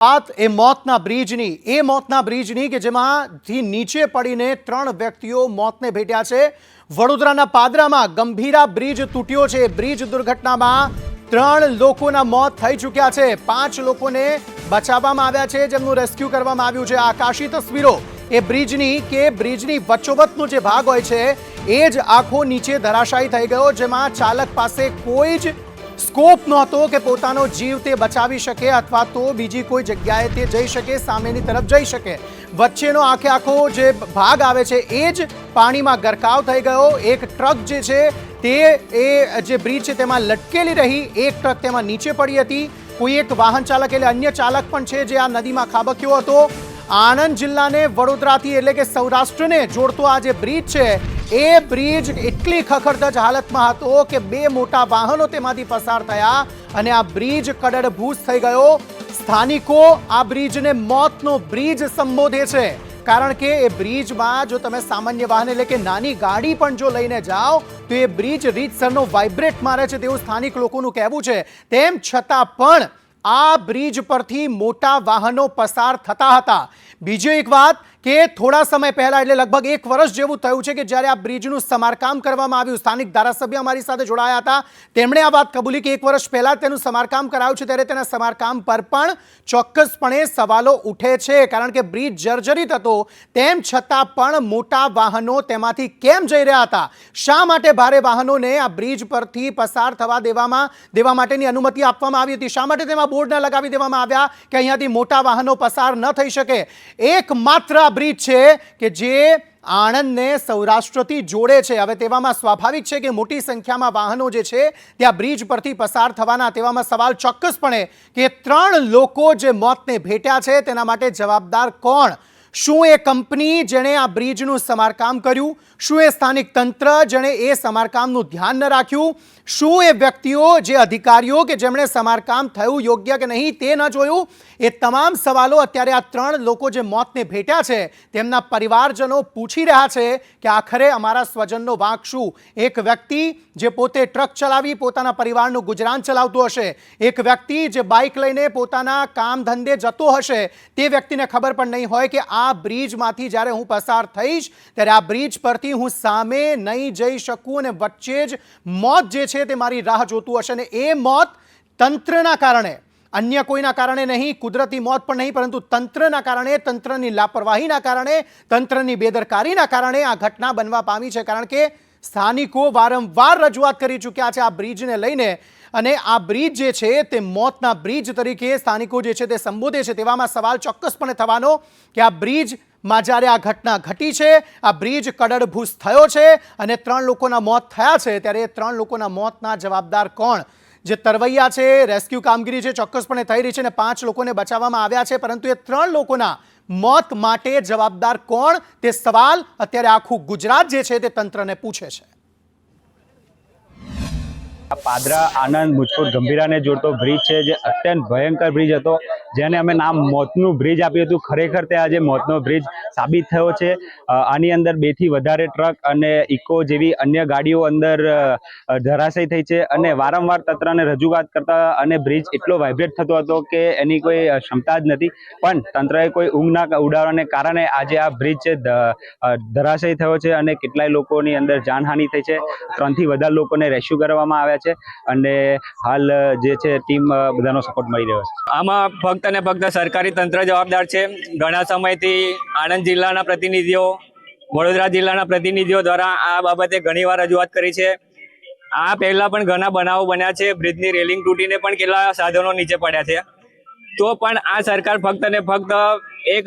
बात ए मौतना ब्रिजनी के जेमांथी नीचे पड़ीने 3 व्यक्तिओ मौतने भेट्या छे। वडोदराना पादरामां गंभीरा ब्रिज तूट्यो छे। ब्रिज दुर्घटनामां 3 लोकोना मौत थई चूक्या छे। 5 लोकोने बचाववामां आव्या छे, जेमनुं रेस्क्यू करवामां आव्युं छे। आकाशी तस्वीरो ए ब्रिजनी वच्चोवच्चनो जे भाग होय छे ए ज आखो नीचे धराशायी थई गयो, जेमां चालक पासे कोई ज स्कोप नहोतो के पोतानो जीव ते बचावी शके अथवा तो बीजी कोई जग्याए ते जई शके, सामेनी तरफ जई शके। वच्चेनो आखे आखो जे भाग आवे छे ए ज पाणीमां गरकाव थई गयो। एक ट्रक जे छे ते ए जे ब्रिज छे तेमां लटकेली रही। एक ट्रक तेमां नीचे पड़ी हती। कोई एक वाहन चालक એટલે अन्य चालक पण छे जे आ नदीमां खाबक्यो હતો। आनंद जिल्लाने वडोदराथी એટલે કે સૌરાષ્ટ્રને જોડતો આ જે બ્રિજ છે એ બ્રિજ એટલી ખખડધજ હાલતમાં હતો કે 2 મોટા વાહનો તેમાંથી પસાર થયા અને આ બ્રિજ કડડભૂસ થઈ ગયો। સ્થાનિકો આ બ્રિજને મોતનો બ્રિજ સંબોધે છે, કારણ કે એ બ્રિજમાં જો તમે સામાન્ય વાહન એટલે કે નાની ગાડી પણ જો લઈને જાઓ તો એ બ્રિજ રીતસરનો વાઇબ્રેટ મારે છે તેવું સ્થાનિક લોકોનું કહેવું છે। તેમ છતાં પણ આ બ્રિજ પરથી મોટા વાહનો પસાર થતા હતા। બીજી એક વાત કે થોડા સમય પહેલા એટલે લગભગ 1 વર્ષ જેવું થયું છે કે જ્યારે આ બ્રિજનું સમારકામ કરવામાં આવ્યું। સ્થાનિક ધારાસભ્ય અમારી સાથે જોડાયા હતા। તેમણે આ વાત કબૂલી કે 1 વર્ષ પહેલા તેનું સમારકામ કરાયું છે, ત્યારે તેના સમારકામ પર પણ ચોક્કસપણે સવાલો ઉઠે છે, કારણ કે બ્રિજ જર્જરિત હતો। તેમ છતાં પણ મોટા વાહનો તેમાંથી કેમ જઈ રહ્યા હતા? શા માટે ભારે વાહનોને આ બ્રિજ પરથી પસાર થવા દેવા માટેની અનુમતિ આપવામાં આવી હતી? શા માટે તેમાં બોર્ડ ન લગાવી દેવામાં આવ્યા કે અહીંયાથી મોટા વાહનો પસાર ન થઈ શકે? એકમાત્ર બ્રિજ છે કે જે આણંદને સૌરાષ્ટ્રથી જોડે છે। હવે તેવામાં સ્વાભાવિક છે કે મોટી સંખ્યામાં વાહનો જે છે ત્યાં બ્રિજ પરથી પસાર થવાના। તેવામાં સવાલ ચોક્કસપણે કે 3 લોકો જે મોતને ભેટ્યા છે તેના માટે જવાબદાર કોણ? શું એ કંપની જેણે આ બ્રિજનું સમારકામ કર્યું? શું એ સ્થાનિક તંત્ર જેણે એ સમારકામનું ધ્યાન ન રાખ્યું? શું એ વ્યક્તિઓ જે અધિકારીઓ કે જેમણે સમારકામ થયું યોગ્ય કે નહીં તે ન જોયું? એ તમામ સવાલો અત્યારે આ 3 લોકો જે મોતને ભેટ્યા છે તેમના પરિવારજનો પૂછી રહ્યા છે કે આખરે અમારા સ્વજનનો વાંક શું? એક વ્યક્તિ જે પોતે ટ્રક ચલાવી પોતાના પરિવારનું ગુજરાન ચલાવતો હશે, એક વ્યક્તિ જે બાઇક લઈને પોતાના કામ ધંધે જતો હશે, તે વ્યક્તિને ખબર પણ નહીં હોય કે આ બ્રિજમાંથી જ્યારે હું પસાર થઈશ ત્યારે આ બ્રિજ પરથી હું સામે નહીં જઈ શકું અને વચ્ચે જ મોત જે છે તે મારી રાહ જોતું હશે। અને એ મોત તંત્રના કારણે, अन्य कोईना कारणे नहीं, कुदरती मौत पण नहीं, परंतु तंत्रना कारणे, तंत्रनी लापरवाहीना कारणे, तंत्रनी बेदरकारीना कारणे आ घटना बनवा पामी छे। कारण के स्थानिको वारंवार रजूआत करी चूक्या छे आ ब्रिजने लईने અને આ બ્રિજ જે છે તે મોતના બ્રિજ તરીકે સ્થાનિકો જે છે તે સંબોધે છે। તેવામાં સવાલ ચોક્કસપણે થવાનો કે આ બ્રિજમાં જ્યારે આ ઘટના ઘટી છે, આ બ્રિજ કડડભૂસ થયો છે અને 3 લોકોના મોત થયા છે, ત્યારે 3 લોકોના મોતના જવાબદાર કોણ? જે તરવૈયા છે, રેસ્ક્યુ કામગીરી છે ચોક્કસપણે થઈ રહી છે અને 5 લોકોને બચાવવામાં આવ્યા છે, પરંતુ એ 3 લોકોના મોત માટે જવાબદાર કોણ? તે સવાલ અત્યારે આખું ગુજરાત જે છે તે તંત્રને પૂછે છે। પાદરા આનંદ મુજપુર ગંભીરાને જોડતો બ્રિજ છે, જે અત્યંત ભયંકર બ્રિજ હતો, જેને અમે નામ મોતનું બ્રિજ આપ્યું હતું। ખરેખર તે આજે મોતનો બ્રિજ સાબિત થયો છે। આની અંદર 2 થી વધારે ટ્રક અને ઇકો જેવી અન્ય ગાડીઓ અંદર ધરાશયી થઈ છે અને વારંવાર તંત્રને રજૂઆત કરતા અને બ્રિજ એટલો વાઇબ્રેટ થતો હતો કે એની કોઈ ક્ષમતા જ નથી, પણ તંત્રએ કોઈ ઊંઘ ના ઉડાડવાને કારણે આજે આ બ્રિજ છે ધરાશયી થયો છે અને કેટલાય લોકોની અંદર જાનહાનિ થઈ છે। 3 થી વધારે લોકોને રેસ્ક્યુ કરવામાં આવ્યા છે અને હાલ જે છે ટીમ બધાનો સપોર્ટ મળી રહ્યો છે। આમાં ફક્ત અને ફક્ત સરકારી તંત્ર જવાબદાર છે। ઘણા સમયથી આણંદ જિલ્લાના પ્રતિનિધિઓ, વડોદરા જિલ્લાના પ્રતિનિધિઓ દ્વારા આ બાબતે ઘણીવાર રજૂઆત કરી છે। આ પહેલા પણ ઘણા બનાવો બન્યા છે। બ્રિજની રેલિંગ તૂટીને પણ કેટલા સાધનો નીચે પડ્યા છે, તો પણ આ સરકાર ફક્ત અને ફક્ત એક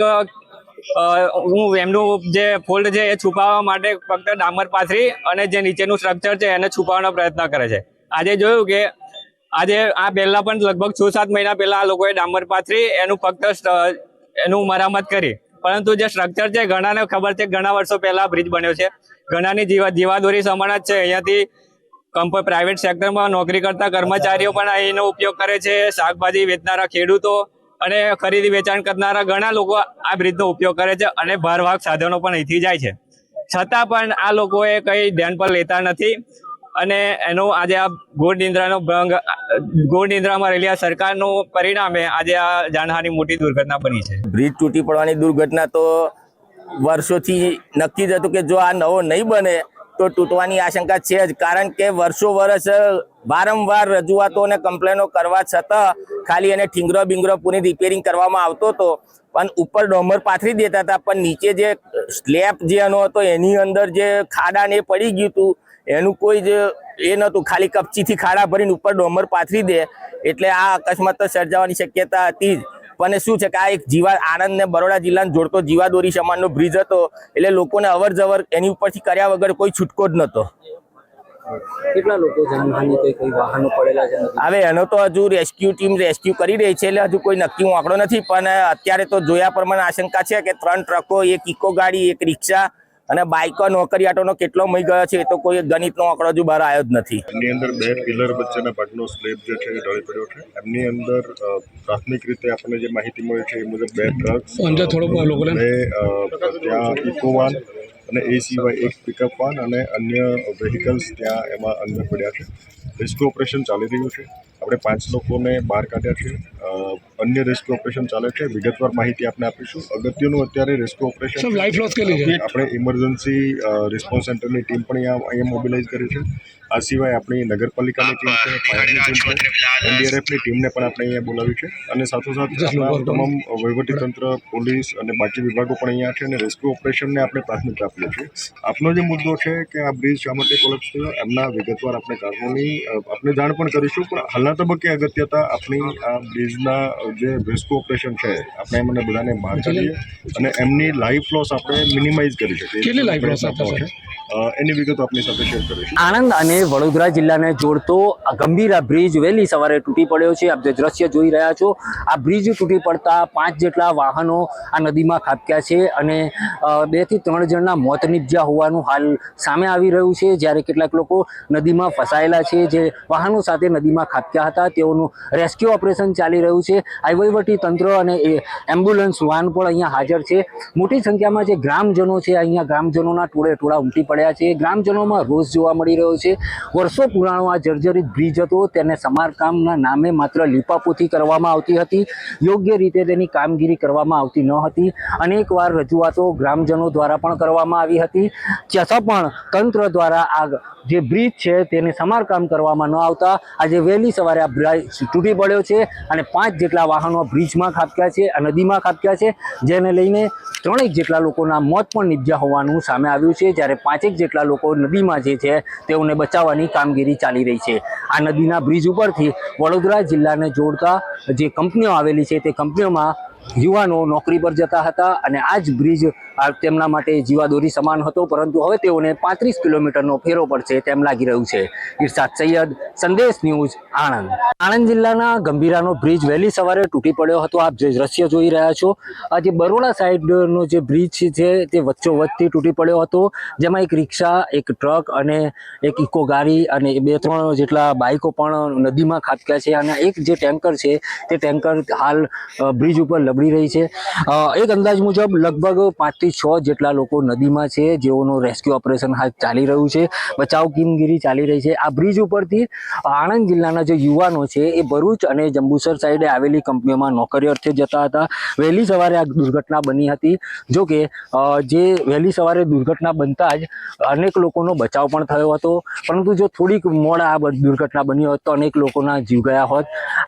એમનું જે ફોલ્ટ છે એ છુપાવવા માટે ફક્ત ડામર પાથરી અને જે નીચેનું સ્ટ્રક્ચર છે એને છુપાવવાનો પ્રયત્ન કરે છે। આજે જોયું કે આજે આ પહેલા પણ લગભગ 6-7 મહિના પહેલા આ લોકોએ ડામર પાથરી એનું ફક્ત એનું મરામત કરી, પરંતુ જે સ્ટ્રક્ચર છે ઘણાને ખબર છે ઘણા વર્ષો પહેલા બ્રિજ બન્યો છે। ઘણાની જીવાદોરી સમાન જ છે। અહીંયાથી પ્રાઇવેટ સેક્ટરમાં નોકરી કરતા કર્મચારીઓ પણ અહીંનો ઉપયોગ કરે છે। શાકભાજી વેચનારા ખેડૂતો અને ખરીદી વેચાણ કરનારા ઘણા લોકો આ બ્રિજનો ઉપયોગ કરે છે અને ભારવાહક સાધનો પણ અહીંથી જાય છે, છતાં પણ આ લોકોએ કંઈ ધ્યાન પર લેતા નથી। અને એનો આજે આ ઘોર નિંદ્રાનો ભંગ ઘોર નિંદ્રામાં રહેલી આ સરકારનું પરિણામે આજે આ જાનહાની મોટી દુર્ઘટના બની છે. બ્રિજ તૂટી પડવાની દુર્ઘટના તો વર્ષોથી નક્કી જ હતું કે જો આ નવો નહીં બને તો તૂટવાની આશંકા છે જ, કારણ કે વર્ષ વારંવાર રજૂઆતો અને કમ્પ્લેનો કરવા છતાં ખાલી એને ઠીંગરો બિંગરો પૂરી રિપેરિંગ કરવામાં આવતો હતો, પણ ઉપર ડોમર પાથરી દેતા હતા, પણ નીચે જે સ્લેબ જે એનો હતો એની અંદર જે ખાડા ને એ પડી ગયું હતું એનું કોઈ જ એ નહોતું, ખાલી કપચીથી ખાડા ભરીને ઉપર ડોમર પાથરી દે એટલે આ અકસ્માત તો સર્જાવાની શક્યતા હતી જ. પણ શું છે કે આ એક આણંદ ને બરોડા જિલ્લાને જોડતો જીવાદોરી સમાનનો બ્રિજ હતો એટલે લોકોને અવર જવર એની ઉપરથી કર્યા વગર કોઈ છૂટકો જ નહોતો. કેટલા લોકો જાનહાનિ કઈ વાહનો પડેલા છે? હવે એનો તો હજુ રેસ્ક્યુ ટીમ રેસ્ક્યુ કરી રહી છે એટલે હજુ કોઈ નક્કી આંકડો નથી, પણ અત્યારે તો જોયા પ્રમાણે આશંકા છે કે 3 ટ્રકો, 1 ઇકો ગાડી, 1 રિક્ષા અને બાઇકો નોકરિયાટોનો કેટલો મહી ગયો છે એ તો કોઈ ગણિતનો આંકડો હજુ બહાર આવ્યો જ નથી. એની અંદર 2 પિલર વચ્ચેના ભાગનો સ્લેબ જે છે એ ઢળી પડ્યો છે. એમની અંદર પ્રાથમિક રીતે આપણને જે માહિતી મળી છે એ મુજબ 2 ટ્રક્સ, 2 ત્યાં ઇકો વાન અને એ સિવાય 1 પિકઅપ વાન અને અન્ય વ્હીકલ્સ ત્યાં એમાં અંદર પડ્યા છે. રેસ્ક્યુ ઓપરેશન ચાલી રહ્યું છે. આપણે 5 લોકોને બહાર કાઢ્યા છે. અન્ય રેસ્ક્યુ ઓપરેશન ચાલે છે. વિગતવાર માહિતી આપણે આપીશું. અગત્યનું અત્યારે રેસ્ક્યુ ઓપરેશન આપણે ઇમરજન્સી રિસ્પોન્સ સેન્ટરની ટીમ પણ અહીંયા મોબિલાઇઝ કરી છે. આ સિવાય આપણી નગરપાલિકાની ટીમ છે, ફાયરની ટીમ છે, એનડીઆરએફની ટીમને પણ આપણે અહીંયા બોલાવી છે અને સાથોસાથ આપણા તમામ વહીવટીતંત્ર, પોલીસ અને બાકી વિભાગો પણ અહીંયા છે અને રેસ્ક્યુ ઓપરેશનને આપણે પ્રાથમિકતા આપીએ છીએ. આપનો જે મુદ્દો છે કે આ બ્રિજ શા માટે કોલેપ્સ થયો એમના વિગતવાર આપણે કારણોની આપણે જાણ પણ કરીશું, પણ હાલના તબક્કે અગત્યતા આપણી આ બ્રિજના જે રેસ્ક્યુ ઓપરેશન છે આપણે એમને બધાને બહાર કાઢીએ અને એમની લાઈફ લોસ આપણે મિનિમાઇઝ કરી શકીએ. કેટલી લાઈફ લોસ છે એની વિગતો આપની સાથે શેર કરીશું. આણંદ અને વડોદરા જિલ્લાને જોડતો ગંભીરા બ્રિજ વહેલી સવારે તૂટી પડ્યો છે. આપ જે દ્રશ્ય જોઈ રહ્યા છો, આ બ્રિજ તૂટી પડતા 5 જેટલા વાહનો આ નદીમાં ખાબક્યા છે અને 2 થી 3 જણના મોત નીપજ્યા હોવાનું હાલ સામે આવી રહ્યું છે. જ્યારે કેટલાક લોકો નદીમાં ફસાયેલા છે, જે વાહનો સાથે નદીમાં ખાબક્યા હતા, તેઓનું રેસ્ક્યુ ઓપરેશન ચાલી રહ્યું છે. વહીવટી તંત્ર અને એમ્બ્યુલન્સ વાન પણ અહીંયા હાજર છે. મોટી સંખ્યામાં જે ગ્રામજનો છે, અહીંયા ગ્રામજનોના ટોળે ઉમટી પડ્યા છે. ગ્રામજનોમાં રોષ જોવા મળી રહ્યો છે. વર્ષો પુરાણો આ જર્જરિત બ્રિજ હતો, તેને સમારકામના નામે માત્ર લીપાપોથી કરવામાં આવતી હતી, યોગ્ય રીતે તેની કામગીરી કરવામાં આવતી ન હતી. અનેકવાર રજૂઆતો ગ્રામજનો દ્વારા પણ કરવામાં આવી હતી, છતાં પણ તંત્ર દ્વારા આ જે બ્રિજ છે તેને સમારકામ કરવામાં ન આવતા આજે વહેલી સવારે આ બ્રિજ તૂટી પડ્યો છે અને 5 જેટલા વાહનો બ્રિજમાં ખાબક્યા છે, આ નદીમાં ખાબક્યા છે, જેને લઈને 3 જેટલા લોકોના મોત પણ નીપજ્યા હોવાનું સામે આવ્યું છે. જ્યારે 5 જેટલા લોકો નદીમાં જે છે તેઓને બચાવવાની કામગીરી ચાલી રહી છે. આ નદીના બ્રિજ ઉપરથી વડોદરા જિલ્લાને જોડતા જે કંપનીઓ આવેલી છે તે કંપનીઓમાં યુવાનો નોકરી પર જતા હતા અને આ જ બ્રિજ તેમના માટે જીવાદોરી સમાન હતો, પરંતુ હવે તેઓને 35 કિલોમીટરનો ફેરો પડશે તેમ લાગી રહ્યું છે. ઇરશાદ સૈયદ, સંદેશ ન્યૂઝ, આણંદ. આણંદ જિલ્લાના ગંભીરાનો બ્રિજ વહેલી સવારે તૂટી પડ્યો હતો. આપ જે દ્રશ્ય જોઈ રહ્યા છો, આ જે બરોડા સાઈડનો જે બ્રિજ છે તે વચ્ચોવચ્ચથી તૂટી પડ્યો હતો, જેમાં 1 રિક્ષા, 1 ટ્રક અને 1 ઇકો ગાડી અને 2-3 જેટલા બાઇકો પણ નદીમાં ખાબક્યા છે અને એક જે ટેન્કર છે તે ટેન્કર હાલ બ્રિજ ઉપર લબડી રહી છે. એક અંદાજ મુજબ લગભગ 5 થી 6 જેટલા લોકો નદીમાં છે, જેઓનું રેસ્ક્યુ ઓપરેશન હાલ ચાલી રહ્યું છે, બચાવ કામગીરી ચાલી રહી છે. આ બ્રિજ ઉપરથી આણંદ જિલ્લાના જે યુવાનો છે એ ભરૂચ અને જંબુસર સાઈડે આવેલી કંપનીઓમાં નોકરી અર્થે જતા હતા. વહેલી સવારે આ દુર્ઘટના બની હતી. જો કે જે વહેલી સવારે દુર્ઘટના બનતા જ અનેક લોકોનો બચાવ પણ થયો હતો, પરંતુ જો થોડીક મોડા આ દુર્ઘટના બની હોત તો અનેક લોકોના જીવ ગયા હોત.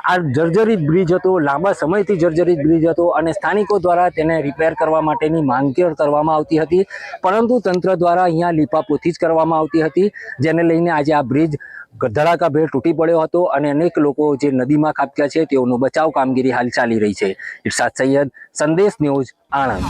આ જર્જરિત બ્રિજ હતો, લાંબા સમયથી જર્જરિત બ્રિજ હતો અને સ્થાનિકો દ્વારા તેને રિપેર કરવા માટેની માંગ કરવામાં આવતી હતી, પરંતુ તંત્ર દ્વારા અહીંયા લીપાપોથી જ કરવામાં આવતી હતી, જેને લઈને આજે આ બ્રિજ ધડાકાભેર તૂટી પડ્યો હતો અને અનેક લોકો જે નદીમાં ખાબક્યા છે તેઓનું બચાવ કામગીરી હાલ ચાલી રહી છે. ઇરશાદ સૈયદ, સંદેશ ન્યૂઝ, આણંદ.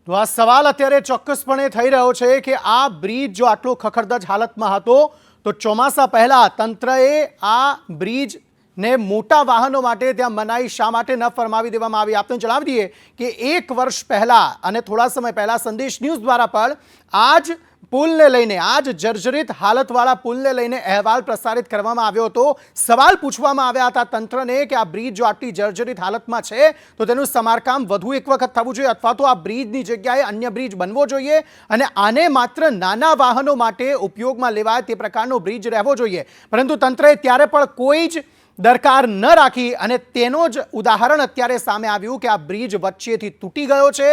તો આ સવાલ અત્યારે ચોક્કસપણે થઈ રહ્યો છે કે આ બ્રિજ જો આટલો ખખડધજ હાલતમાં હતો તો ચોમાસા પહેલા તંત્રએ આ બ્રિજ ને મોટા વાહનો માટે ત્યાં મનાઈ શા માટે ન ફરમાવી દેવામાં આવી? આપને જણાવી દઈએ કે 1 વર્ષ પહેલા અને થોડા સમય પહેલા સંદેશ ન્યૂઝ દ્વારા પણ આ જ પુલને લઈને, આ જ જર્જરિત હાલતવાળા પુલને લઈને અહેવાલ પ્રસારિત કરવામાં આવ્યો હતો. સવાલ પૂછવામાં આવ્યા હતા તંત્રને કે આ બ્રિજ જો આટલી જર્જરિત હાલતમાં છે તો તેનું સમારકામ વધુ એક વખત થવું જોઈએ અથવા તો આ બ્રિજની જગ્યાએ અન્ય બ્રિજ બનવો જોઈએ અને આને માત્ર નાના વાહનો માટે ઉપયોગમાં લેવાય તે પ્રકારનો બ્રિજ રહેવો જોઈએ. પરંતુ તંત્રએ ત્યારે પણ કોઈ જ દરકાર ન રાખી અને તેનો જ ઉદાહરણ અત્યારે સામે આવ્યું કે આ બ્રિજ વચ્ચેથી તૂટી ગયો છે.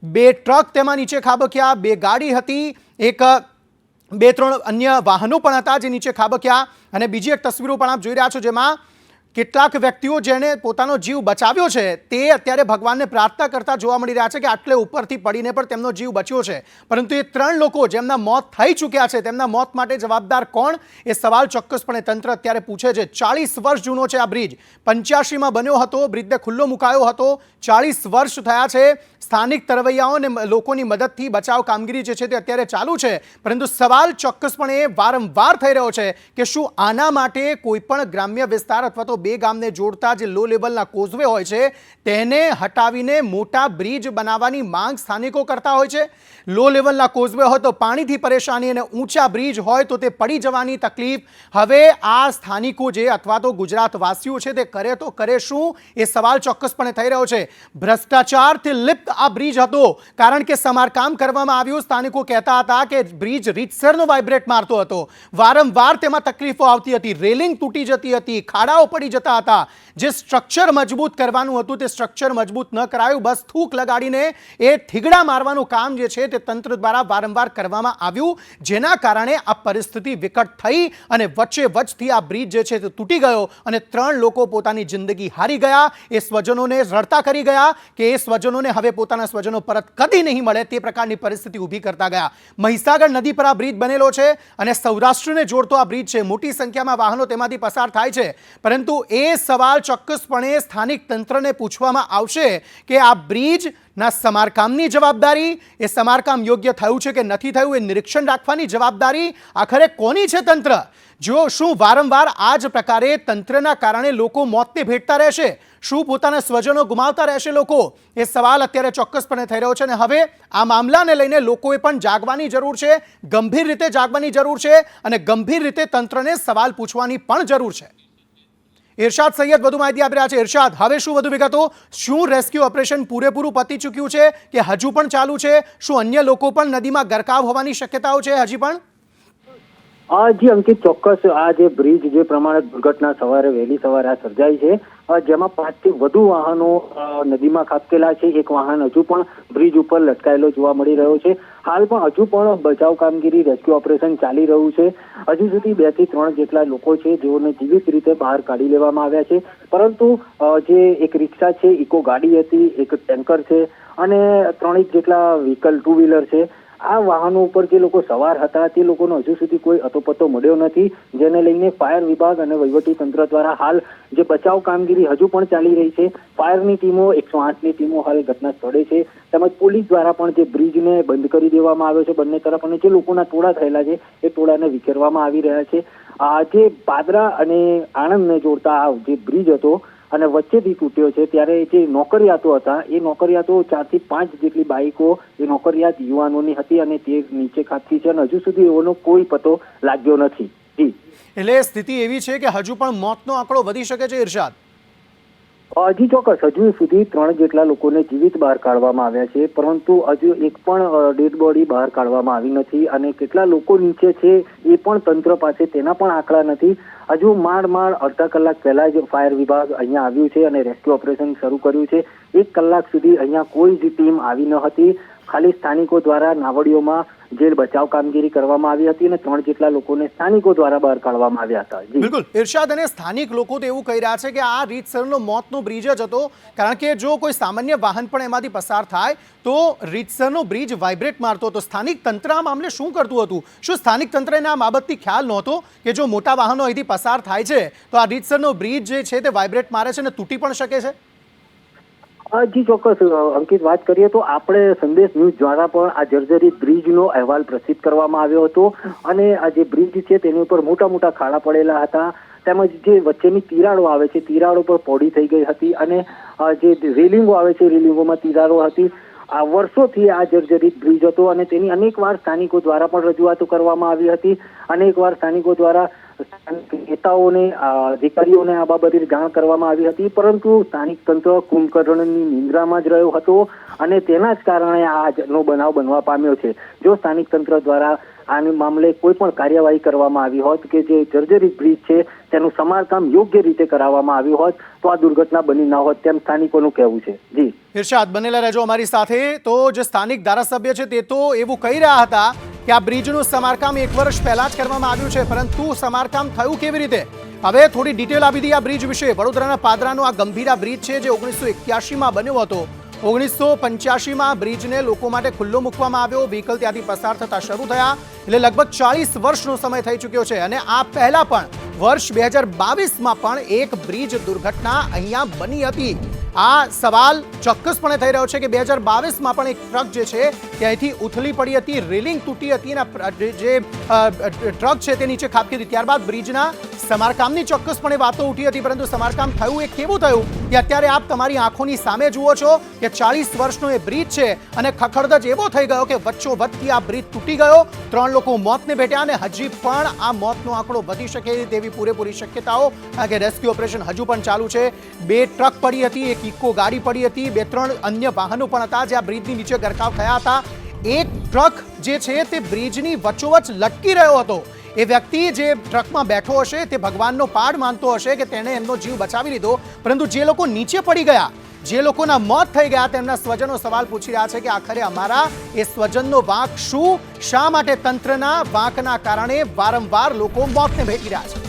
2 ટ્રક તેમાં નીચે ખાબક્યા, 2 ગાડી હતી, 2-3 અન્ય વાહનો પણ હતા જે નીચે ખાબક્યા અને બીજી એક તસવીરો પણ આપ જોઈ રહ્યા છો જેમાં કેટલાક વ્યક્તિઓ જેણે પોતાનો જીવ બચાવ્યો છે તે અત્યારે ભગવાનને પ્રાર્થના કરતા જોવા મળી રહ્યા છે કે આટલે ઉપરથી પડીને પણ તેમનો જીવ બચ્યો છે. પરંતુ એ 3 લોકો જેમના મોત થઈ ચૂક્યા છે તેમના મોત માટે જવાબદાર કોણ એ સવાલ ચોક્કસપણે તંત્ર અત્યારે પૂછે છે. 40 વર્ષ જૂનો છે આ બ્રિજ, 85માં બન્યો હતો, બ્રિજને ખુલ્લો મુકાયો હતો, 40 વર્ષ થયા છે. સ્થાનિક તરવૈયાઓ અને લોકોની મદદથી બચાવ કામગીરી જે છે તે અત્યારે ચાલુ છે. પરંતુ સવાલ ચોક્કસપણે વારંવાર થઈ રહ્યો છે કે શું આના માટે કોઈ પણ ગ્રામ્ય વિસ્તાર અથવા તો 2 ગામને જોડતા જે લો લેવલના કોઝવે હોય છે તેને હટાવીને મોટા બ્રિજ બનાવવાની માંગ સ્થાનિકો કરતા હોય છે? લો લેવલના કોઝવે હોય તો પાણીથી પરેશાની અને ઊંચા બ્રિજ હોય તો તે પડી જવાની તકલીફ. હવે આ સ્થાનિકો જે અથવા તો ગુજરાતવાસીઓ છે તે કરે તો કરે શું એ સવાલ ચોક્કસપણે થઈ રહ્યો છે. ભ્રષ્ટાચારથી લિપ્ત આ બ્રિજ હતો કારણ કે સમારકામ કરવામાં આવ્યું. સ્થાનિકો કહેતા હતા કે બ્રિજ રીતસરનો વાઇબ્રેટ મારતો હતો, વારંવાર તેમાં તકલીફો આવતી હતી, રેલિંગ તૂટી જતી હતી, ખાડાઓ પડી જતા હતા. જે સ્ટ્રક્ચર મજબૂત કરવાનું હતું તે સ્ટ્રક્ચર મજબૂત ન કરાયું, બસ થૂક લગાડીને એ થીગડા મારવાનું કામ જે છે તે તંત્ર દ્વારા વારંવાર કરવામાં આવ્યું, જેના કારણે આ પરિસ્થિતિ વિકટ થઈ અને વચ્ચે વચથી આ બ્રિજ જે છે તે તૂટી ગયો અને 3 લોકો પોતાની જિંદગી હારી ગયા. એ સ્વજનોને રડતા કરી ગયા કે એ સ્વજનોને હવે પોતાના સ્વજનો પરત કદી નહીં મળે તે પ્રકારની પરિસ્થિતિ ઊભી કરતા ગયા. મહીસાગર નદી પર આ બ્રિજ બનેલો છે અને સૌરાષ્ટ્રને જોડતો આ બ્રિજ છે. મોટી સંખ્યામાં વાહનો તેમાંથી પસાર થાય છે. પરંતુ એ સવાલ ચોક્કસપણે સ્થાનિક તંત્રને પૂછવામાં આવશે કે આ બ્રિજના સમારકામની જવાબદારી, એ સમારકામ યોગ્ય થયું છે કે નથી થયું એ નિરીક્ષણ રાખવાની જવાબદારી આખરે કોની છે? તંત્ર જો શું વારંવાર આ જ પ્રકારે તંત્રના કારણે લોકો મોતને ભેટતા રહેશે? શું પોતાના સ્વજનો ગુમાવતા રહેશે લોકો? એ સવાલ અત્યારે ચોક્કસપણે થઈ રહ્યો છે અને હવે આ મામલાને લઈને લોકોએ પણ જાગવાની જરૂર છે, ગંભીર રીતે જાગવાની જરૂર છે અને ગંભીર રીતે તંત્રને સવાલ પૂછવાની પણ જરૂર છે. ઇરશાદ સૈયદ વધુ માહિતી આપી રહ્યા છે. ઇરશાદ, હવે શું વધુ વિગતો? શું રેસ્ક્યુ ઓપરેશન પૂરેપૂરું પતી ચૂક્યું છે કે હજુ પણ ચાલુ છે? શું અન્ય લોકો પણ નદીમાં ગરકાવ હોવાની શક્યતાઓ છે હજી પણ? જી અંકિત, ચોક્કસ આ જે બ્રિજ જે પ્રમાણે દુર્ઘટના વહેલી સવારે આ સર્જાઈ છે જેમાં 5 થી વધુ વાહનો નદીમાં ખાબકેલા છે. એક વાહન હજુ પણ બ્રિજ ઉપર લટકાયેલો જોવા મળી રહ્યો છે. હાલ પણ હજુ પણ બચાવ કામગીરી, રેસ્ક્યુ ઓપરેશન ચાલી રહ્યું છે. હજુ સુધી 2 થી 3 જેટલા લોકો છે જેઓને જીવિત રીતે બહાર કાઢી લેવામાં આવ્યા છે. પરંતુ જે એક રિક્ષા છે, ઇકો ગાડી હતી, એક ટેન્કર છે અને 3 જેટલા વ્હીકલ 2 વ્હીલર છે, આ વાહનો ઉપર જે લોકો સવાર હતા તે લોકોનો હજુ સુધી કોઈ અતોપત્તો મળ્યો નથી, જેને લઈને ફાયર વિભાગ અને વહીવટી તંત્ર દ્વારા હાલ જે બચાવ કામગીરી હજુ પણ ચાલી રહી છે. ફાયરની ટીમો, 108ની ટીમો હાલ ઘટના સ્થળે છે, તેમજ પોલીસ દ્વારા પણ જે બ્રિજને બંધ કરી દેવામાં આવ્યો છે બંને તરફ અને જે લોકોના ટોળા થયેલા છે એ ટોળાને વિખેરવામાં આવી રહ્યા છે. જે પાદરા અને આણંદને જોડતા આ જે બ્રિજ હતો અને વચ્ચેથી તૂટ્યો છે ત્યારે જે નોકરિયાતો હતા એ નોકરિયાતો 4 થી 5 જેટલી બાઈકો એ નોકરિયાત યુવાનોની હતી અને તે નીચે ખાબકી છે અને હજુ સુધી એનો કોઈ પતો લાગ્યો નથી. જી, એટલે સ્થિતિ એવી છે કે હજુ પણ મોતનો આંકડો વધી શકે છે? ઇરશાદ, જી ચોક્કસ, હજુ સુધી 3 જેટલા લોકોને જીવિત બહાર કાઢવામાં આવ્યા છે, પરંતુ હજુ એક પણ ડેડ બોડી બહાર કાઢવામાં આવી નથી અને કેટલા લોકો નીચે છે એ પણ તંત્ર પાસે તેના પણ આંકડા નથી. હજુ માંડ અડધા કલાક પહેલા જ ફાયર વિભાગ અહીંયા આવ્યું છે અને રેસ્ક્યુ ઓપરેશન શરૂ કર્યું છે. 1 કલાક સુધી અહીંયા કોઈ જ ટીમ આવી ન હતી. ખાલી સ્થાનિકો દ્વારા નાવડીઓમાં જે બચાવ કામગીરી કરવામાં આવી હતી અને 3 જેટલા લોકોને સ્થાનિકો દ્વારા બહાર કાઢવામાં આવ્યા હતા. બિલકુલ ઇરશાદ, અને સ્થાનિક લોકો તો એવું કહી રહ્યા છે કે આ રીતસરનો મોતનો બ્રિજ જ હતો, કારણ કે જો કોઈ સામાન્ય વાહન પણ એમાંથી પસાર થાય તો રીતસરનો બ્રિજ વાઇબ્રેટ મારતો હતો. સ્થાનિક તંત્ર આ મામલે શું કરતું હતું? શું સ્થાનિક તંત્રને આ બાબતથી ખ્યાલ નહોતો કે જો મોટા વાહનો અહીંથી પસાર થાય છે તો આ રીતસરનો બ્રિજ જે છે તે વાઇબ્રેટ મારે છે અને તૂટી પણ શકે છે? જી ચોક્કસ અંકિત, વાત કરીએ તો આપણે સંદેશ ન્યૂઝ દ્વારા પણ આ જર્જરિત બ્રિજનો અહેવાલ પ્રસિદ્ધ કરવામાં આવ્યો હતો અને આ જે બ્રિજ છે તેની ઉપર મોટા ખાડા પડેલા હતા. તેમજ જે વચ્ચેની તિરાડો આવે છે, તિરાડો પર પોડી થઈ ગઈ હતી અને જે રેલિંગો આવે છે, રેલિંગોમાં તિરાડો હતી. આ વર્ષોથી આ જર્જરિત બ્રિજ હતો અને તેની અનેકવાર સ્થાનિકો દ્વારા પણ રજૂઆતો કરવામાં આવી હતી. અનેકવાર સ્થાનિકો દ્વારા નેતાઓને, અધિકારીઓને આ બાબતે જાણ કરવામાં આવી હતી, પરંતુ સ્થાનિક તંત્ર કુંભકર્ણની નિંદ્રામાં જ રહ્યો હતો અને તેના જ કારણે આજનો બનાવ બનવા પામ્યો છે. જો સ્થાનિક તંત્ર દ્વારા આની મામલે કોઈ પણ કાર્યવાહી કરવામાં આવી હોત કે જે જર્જરિત બ્રિજ છે તેનું સમારકામ યોગ્ય રીતે કરાવવામાં આવ્યું હોત તો આ દુર્ઘટના બની ન હોત, તેમ સ્થાનિકોનું કહેવું છે. જી ઇરશાદ, બનેલા રહેજો અમારી સાથે. તો જે સ્થાનિક ધારાસભ્ય છે તે તો એવું કહી રહ્યા હતા કે આ બ્રિજનું સમારકામ 1 વર્ષ પહેલા જ કરવામાં આવ્યું છે, પરંતુ સમારકામ થયું કેવી રીતે? હવે થોડી ડિટેલ આપી દઈએ આ બ્રિજ વિશે. વડોદરાના પાદરાનો આ ગંભીરા બ્રિજ છે જે 1981માં બન્યો હતો. 1985માં બ્રિજને લોકો માટે ખુલ્લો મૂકવામાં આવ્યો. વ્હીકલ ત્યાંથી પસાર થતા શરૂ થયા, એટલે લગભગ 40 વર્ષનો સમય થઈ ચૂક્યો છે. અને આ પહેલા પણ વર્ષ 2022માં પણ એક બ્રિજ દુર્ઘટના અહીંયા બની હતી. આ સવાલ ચોક્કસપણે થઈ રહ્યો છે કે 2022માં પણ એક ટ્રક જે છે ત્યાંથી ઉથલી પડી હતી, રેલિંગ તૂટી હતી અને જે ટ્રક છે તે નીચે ખાબકી હતી. ત્યારબાદ બ્રિજના સમારકામની ચોક્કસપણે વાતો ઉઠી હતી, પરંતુ સમારકામ થયું એ કેવું થયું કે અત્યારે આપ તમારી આંખોની સામે જુઓ છો કે 40 વર્ષનો એ બ્રિજ છે અને ખખડધજ એવો થઈ ગયો કે વચ્ચોવચ્ચથી આ બ્રિજ તૂટી ગયો. 3 લોકો મોતને ભેટ્યા અને હજી પણ આ મોતનો આંકડો વધી શકે તેવી પૂરેપૂરી શક્યતાઓ, કારણ કે રેસ્ક્યુ ઓપરેશન હજુ પણ ચાલુ છે. 2 ટ્રક પડી હતી, એક ઇકો ગાડી પડી હતી, 2-3 અન્ય વાહનો પણ હતા જે આ બ્રિજની નીચે ગરકાવ થયા હતા. એક ટ્રક જે છે તે બ્રિજની વચ્ચોવચ્ચ લટકી રહ્યો હતો. એ વ્યક્તિ જે ટ્રકમાં બેઠો હશે તે ભગવાનનો પાડ માનતો હશે કે તેણે એમનો જીવ બચાવી લીધો, પરંતુ જે લોકો નીચે પડી ગયા, જે લોકોના મોત થઈ ગયા, તેમના સ્વજનો સવાલ પૂછી રહ્યા છે કે આખરે અમારા એ સ્વજનનો વાંક શું? શા માટે તંત્રના વાંકના કારણે વારંવાર લોકો મોતને ભેટી રહ્યા છે?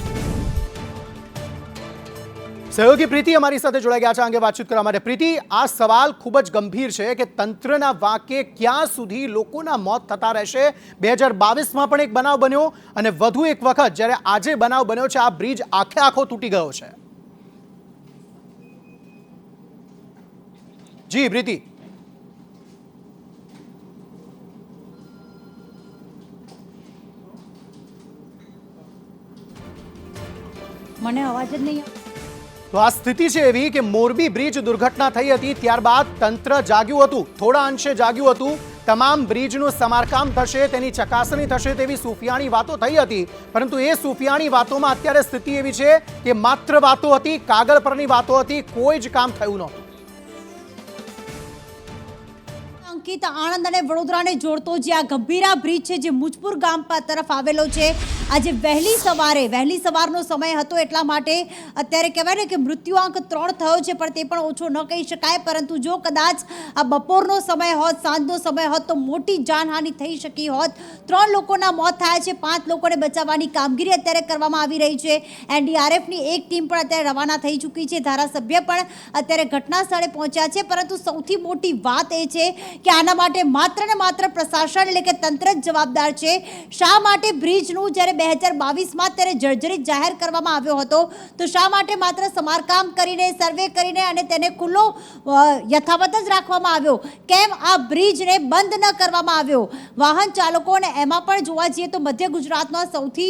સહયોગી પ્રીતિ અમારી સાથે જોડાઈ ગયા છે અંગે વાતચીત કરવા માટે. પ્રીતિ, આ સવાલ ખૂબ જ ગંભીર છે કે તંત્રના વાંકે ક્યાં સુધી લોકોના મોત થતા રહેશે? 2022માં પણ એક બનાવ બન્યો અને વધુ એક વખત જ્યારે આજે બનાવ બન્યો છે, આ બ્રિજ આખે આખો તૂટી ગયો છે. જી પ્રીતિ. મને અવાજ જ નહીં. તો આ સ્થિતિ છે એવી કે મોરબી બ્રિજ દુર્ઘટના થઈ હતી, ત્યારબાદ તંત્ર જાગ્યું હતું, થોડા અંશે જાગ્યું હતું. તમામ બ્રિજનું સમારકામ થશે, તેની ચકાસણી થશે તેવી સુફિયાણી વાતો થઈ હતી, પરંતુ એ સુફિયાણી વાતોમાં અત્યારે સ્થિતિ એવી છે કે માત્ર વાતો હતી, કાગળ પરની વાતો હતી, કોઈ જ કામ થયું નહોતું. અંકિત, આણંદ અને વડોદરાને જોડતો જે આ ગંભીરા બ્રિજ છે જે મુજપુર ગામ તરફ આવેલો છે, આજે વહેલી સવારનો સમય હતો, એટલા માટે અત્યારે કહેવાય ને કે મૃત્યુઆંક 3 થયો છે, પણ તે પણ ઓછો ન કહી શકાય. પરંતુ જો કદાચ આ બપોરનો સમય હોત, સાંજનો સમય હોત તો મોટી જાનહાનિ થઈ શકી હોત. 3 લોકોના મોત થયા છે, 5 લોકોને બચાવવાની કામગીરી અત્યારે કરવામાં આવી રહી છે. NDRFની એક ટીમ પણ અત્યારે રવાના થઈ ચૂકી છે, ધારાસભ્ય પણ અત્યારે ઘટના સ્થળે પહોંચ્યા છે. પરંતુ સૌથી મોટી વાત એ છે કે આના માટે માત્ર ને માત્ર પ્રશાસન એટલે કે તંત્ર જ જવાબદાર છે. શા માટે બ્રિજનું જ્યારે 2022માં ત્યારે જર્જરિત જાહેર કરવામાં આવ્યો હતો, તો શા માટે માત્ર સમારકામ કરીને, સર્વે કરીને અને તેને ખુલ્લો યથાવત જ રાખવામાં આવ્યો? કેમ આ બ્રિજને બંધ ન કરવામાં આવ્યો? વાહન ચાલકો, અને એમાં પણ જોવા જઈએ તો મધ્ય ગુજરાતનો સૌથી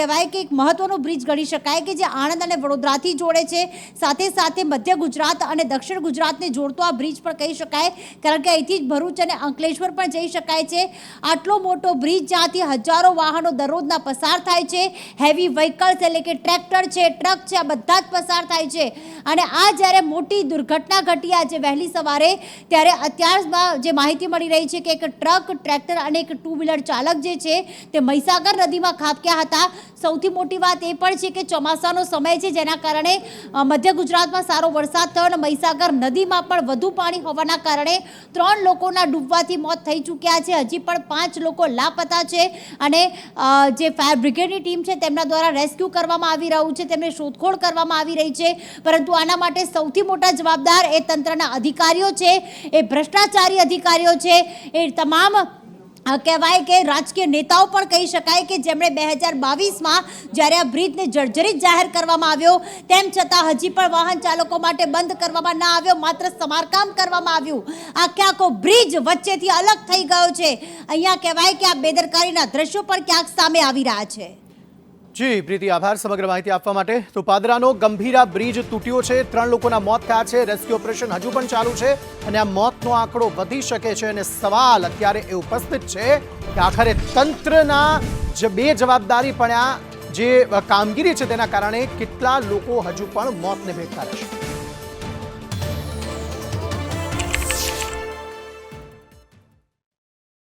કહેવાય કે એક મહત્વનો બ્રિજ ગણી શકાય કે જે આણંદ અને વડોદરાથી જોડે છે, સાથે સાથે મધ્ય ગુજરાત અને દક્ષિણ ગુજરાતને જોડતો આ બ્રિજ પણ કહી શકાય, કારણ કે અહીંથી જ ભરૂચ અને અંકલેશ્વર પણ જઈ શકાય છે. આટલો મોટો બ્રિજ જ્યાંથી હજારો વાહનો દરરોજના પસાર થાય છે, હેવી વ્હીકલ્સ એટલે કે ટ્રેક્ટર છે, ટ્રક છે, આ બધા જ પસાર થાય છે. અને આ જ્યારે મોટી દુર્ઘટના ઘટી આજે વહેલી સવારે, ત્યારે અત્યારમાં જે માહિતી મળી રહી છે કે એક ટ્રક, ટ્રેક્ટર અને એક 2 વ્હીલર ચાલક જે છે તે મહીસાગર નદીમાં ખાબક્યા હતા. સૌથી મોટી વાત એ પણ છે કે ચોમાસાનો સમય છે, જેના કારણે મધ્ય ગુજરાતમાં સારો વરસાદ થયો અને મહીસાગર નદીમાં પણ વધુ પાણી હોવાના કારણે 3 લોકોના ડૂબવાથી મોત થઈ ચૂક્યા છે. હજી પણ 5 લોકો લાપતા છે અને જે ફાયર બ્રિગેડની ટીમ છે તેમના દ્વારા રેસ્ક્યુ કરવામાં આવી રહ્યું છે, તેમને શોધખોળ કરવામાં આવી રહી છે. પરંતુ આના માટે સૌથી મોટા જવાબદાર એ તંત્રના અધિકારીઓ છે, એ ભ્રષ્ટાચારી અધિકારીઓ છે, એ તમામ કહેવાય કે રાજકીય નેતાઓ પણ કહી શકાય કે જેમણે 2022માં જ્યારે આ બ્રિજને જર્જરિત જાહેર કરવામાં આવ્યો, તેમ છતાં હજી પણ વાહન ચાલકો માટે બંધ કરવામાં ના આવ્યો, માત્ર સમારકામ કરવામાં આવ્યું. આખે આખો બ્રિજ વચ્ચેથી અલગ થઈ ગયો છે. અહીંયા કહેવાય કે આ બેદરકારીના દ્રશ્યો પણ ક્યાંક સામે આવી રહ્યા છે. જી પ્રીતિ, આભાર સમગ્ર માહિતી આપવા માટે. તો પાદરાનો ગંભીરા બ્રિજ તૂટ્યો છે, 3 લોકોના મોત થયા છે. રેસ્ક્યુ ઓપરેશન હજુ પણ ચાલુ છે અને આ મોતનો આંકડો વધી શકે છે. અને સવાલ અત્યારે એ ઉપસ્થિત છે કે આખરે તંત્રના જે બેજવાબદારી પણ જે કામગીરી છે તેના કારણે કેટલા લોકો હજુ પણ મોતને ભેટતા રહેશે.